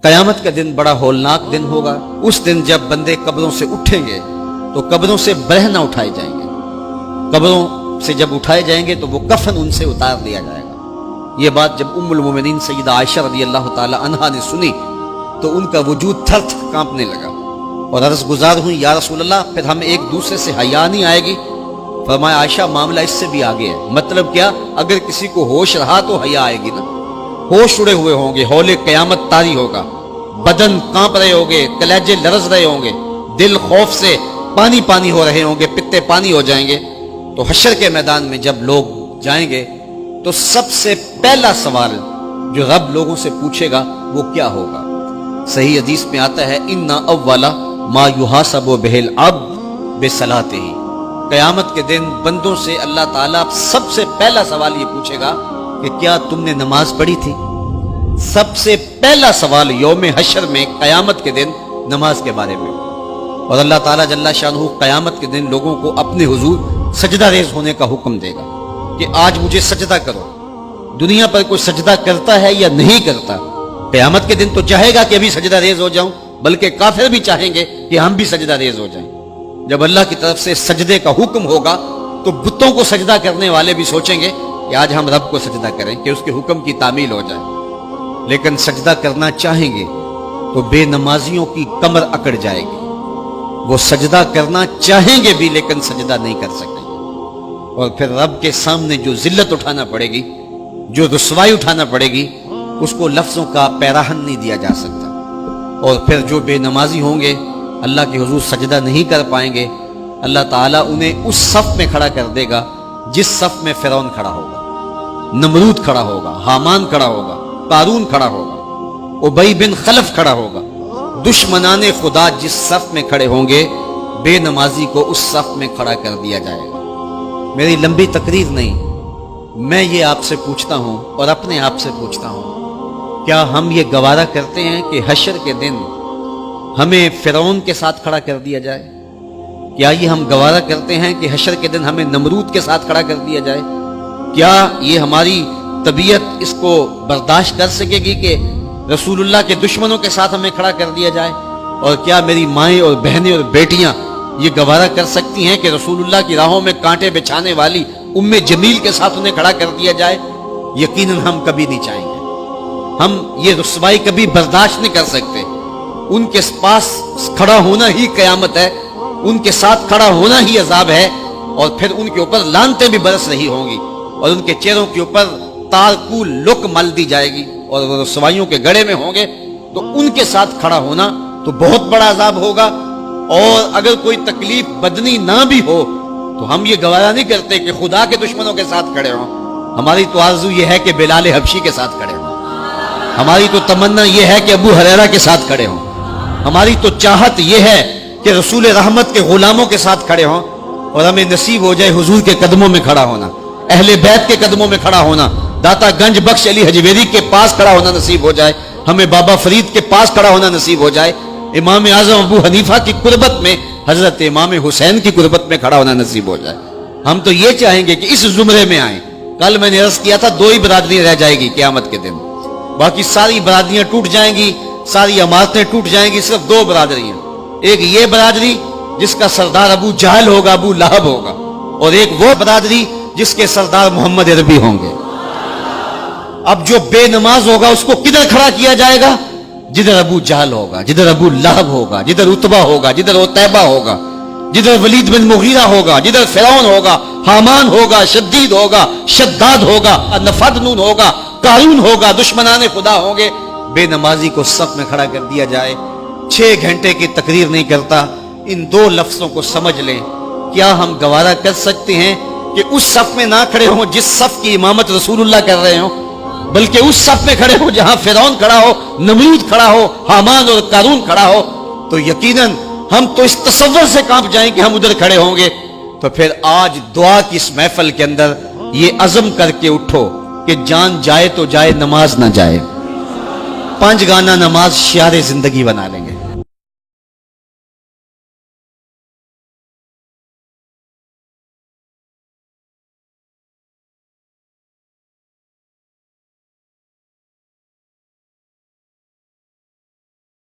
قیامت کا دن بڑا ہولناک دن ہوگا۔ اس دن جب بندے قبروں سے اٹھیں گے تو قبروں سے برہ نہ اٹھائے جائیں گے، قبروں سے جب اٹھائے جائیں گے تو وہ کفن ان سے اتار لیا جائے گا۔ یہ بات جب ام المومنین سیدہ عائشہ رضی اللہ تعالی عنہا نے سنی تو ان کا وجود تھر تھر کانپنے لگا اور عرض گزار ہوئی، یا رسول اللہ پھر ہم ایک دوسرے سے حیا نہیں آئے گی؟ فرمایا عائشہ معاملہ اس سے بھی آگے ہے۔ مطلب کیا؟ اگر کسی کو ہوش رہا تو حیا آئے گی نا، ہوش اڑے ہوئے ہوں گے، ہول قیامت طاری ہوگا، بدن کانپ رہے ہوں گے، کلیجے لرز رہے ہوں گے، دل خوف سے پانی پانی ہو رہے ہوں گے، پتے پانی ہو جائیں گے۔ تو حشر کے میدان میں جب لوگ جائیں گے تو سب سے پہلا سوال جو رب لوگوں سے پوچھے گا وہ کیا ہوگا؟ صحیح حدیث میں آتا ہے ان اول ما یحاسب بہ العبد بصلاتہ، قیامت کے دن بندوں سے اللہ تعالیٰ سب سے پہلا سوال یہ پوچھے گا کہ کیا تم نے نماز پڑھی تھی؟ سب سے پہلا سوال یوم حشر میں قیامت کے دن نماز کے بارے میں۔ اور اللہ تعالیٰ جل شانہ قیامت کے دن لوگوں کو اپنے حضور سجدہ ریز ہونے کا حکم دے گا کہ آج مجھے سجدہ کرو۔ دنیا پر کوئی سجدہ کرتا ہے یا نہیں کرتا؟ قیامت کے دن تو چاہے گا کہ ابھی سجدہ ریز ہو جاؤں، بلکہ کافر بھی چاہیں گے کہ ہم بھی سجدہ ریز ہو جائیں۔ جب اللہ کی طرف سے سجدے کا حکم ہوگا تو بتوں کو سجدہ کرنے والے بھی سوچیں گے کہ آج ہم رب کو سجدہ کریں کہ اس کے حکم کی تعمیل ہو جائے، لیکن سجدہ کرنا چاہیں گے تو بے نمازیوں کی کمر اکڑ جائے گی۔ وہ سجدہ کرنا چاہیں گے بھی لیکن سجدہ نہیں کر سکیں گے، اور پھر رب کے سامنے جو ذلت اٹھانا پڑے گی، جو رسوائی اٹھانا پڑے گی، اس کو لفظوں کا پیراہن نہیں دیا جا سکتا۔ اور پھر جو بے نمازی ہوں گے اللہ کے حضور سجدہ نہیں کر پائیں گے، اللہ تعالیٰ انہیں اس صف میں کھڑا کر دے گا جس صف میں فرعون کھڑا ہوگا، نمرود کھڑا ہوگا، حامان کھڑا ہوگا، قارون کھڑا ہوگا، ابی بن خلف کھڑا ہوگا۔ دشمنان خدا جس صف میں کھڑے ہوں گے بے نمازی کو اس صف میں کھڑا کر دیا جائے گا۔ میری لمبی تقریر نہیں، میں یہ آپ سے پوچھتا ہوں اور اپنے آپ سے پوچھتا ہوں، کیا ہم یہ گوارا کرتے ہیں کہ حشر کے دن ہمیں فرعون کے ساتھ کھڑا کر دیا جائے؟ کیا یہ ہم گوارا کرتے ہیں کہ حشر کے دن ہمیں نمرود کے ساتھ کھڑا کر دیا جائے؟ کیا یہ ہماری طبیعت اس کو برداشت کر سکے گی کہ رسول اللہ کے دشمنوں کے ساتھ ہمیں کھڑا کر دیا جائے؟ اور کیا میری مائیں اور بہنیں اور بیٹیاں یہ گوارا کر سکتی ہیں کہ رسول اللہ کی راہوں میں کانٹے بچھانے والی ام جمیل کے ساتھ انہیں کھڑا کر دیا جائے؟ یقیناً ہم کبھی نہیں چاہیں گے، ہم یہ رسوائی کبھی برداشت نہیں کر سکتے۔ ان کے پاس کھڑا ہونا ہی قیامت ہے، ان کے ساتھ کھڑا ہونا ہی عذاب ہے، اور پھر ان کے اوپر لعنتیں بھی برس رہی ہوں گی اور ان کے چہروں کے اوپر تارکو لک مل دی جائے گی اور وہ رسوائیوں کے گڑے میں ہوں گے۔ تو ان کے ساتھ کھڑا ہونا تو بہت بڑا عذاب ہوگا، اور اگر کوئی تکلیف بدنی نہ بھی ہو تو ہم یہ گوارا نہیں کرتے کہ خدا کے دشمنوں کے ساتھ کھڑے ہوں۔ ہماری تو آرزو یہ ہے کہ بلال حبشی کے ساتھ کھڑے ہوں، ہماری تو تمنا یہ ہے کہ ابو ہریرہ کے ساتھ کھڑے ہوں، ہماری تو چاہت یہ ہے کہ رسول رحمت کے غلاموں کے ساتھ کھڑے ہوں، اور ہمیں نصیب ہو جائے حضور کے قدموں میں کھڑا ہونا، اہل بیت کے قدموں میں کھڑا ہونا، داتا گنج بخش علی حجویری کے پاس کھڑا ہونا نصیب ہو جائے، ہمیں بابا فرید کے پاس کھڑا ہونا نصیب ہو جائے، امام اعظم ابو حنیفہ کی قربت میں حضرت امام حسین کی قربت میں کھڑا ہونا نصیب ہو جائے۔ ہم تو یہ چاہیں گے کہ اس زمرے میں آئیں۔ کل میں نے عرض کیا تھا 2 ہی برادریاں رہ جائے گی قیامت کے دن، باقی ساری برادریاں ٹوٹ جائیں گی، ساری عمارتیں ٹوٹ جائیں گی، صرف 2 برادریاں، ایک یہ برادری جس کا سردار ابو جہل ہوگا، ابو لہب ہوگا، اور ایک وہ برادری جس کے سردار محمد عربی ہوں گے۔ اب جو بے نماز ہوگا اس کو کدھر کھڑا کیا جائے گا؟ جدھر ابو جہل ہوگا، جدھر ابو لہب ہوگا، جدھر عتبہ ہوگا، جدھر عتیبہ ہوگا، جدھر ولید بن مغیرہ ہوگا، جدھر فرعون ہوگا، حامان ہوگا، شدید ہوگا، شداد ہوگا، نفدنون ہوگا، قارون ہوگا، دشمنان خدا ہوں گے۔ بے نمازی کو صف میں کھڑا کر دیا جائے۔ 6 گھنٹے کی تقریر نہیں کرتا، ان 2 لفظوں کو سمجھ لیں۔ کیا ہم گوارا کر سکتے ہیں کہ اس صف میں نہ کھڑے ہوں جس صف کی امامت رسول اللہ کر رہے ہوں، بلکہ اس صف میں کھڑے ہوں جہاں فرعون کھڑا ہو، نمرود کھڑا ہو، حامان اور قارون کھڑا ہو؟ تو یقیناً ہم تو اس تصور سے کانپ جائیں کہ ہم ادھر کھڑے ہوں گے۔ تو پھر آج دعا کی اس محفل کے اندر یہ عزم کر کے اٹھو کہ جان جائے تو جائے، نماز نہ جائے۔ 5 گانا نماز شعار زندگی بنا لیں گے۔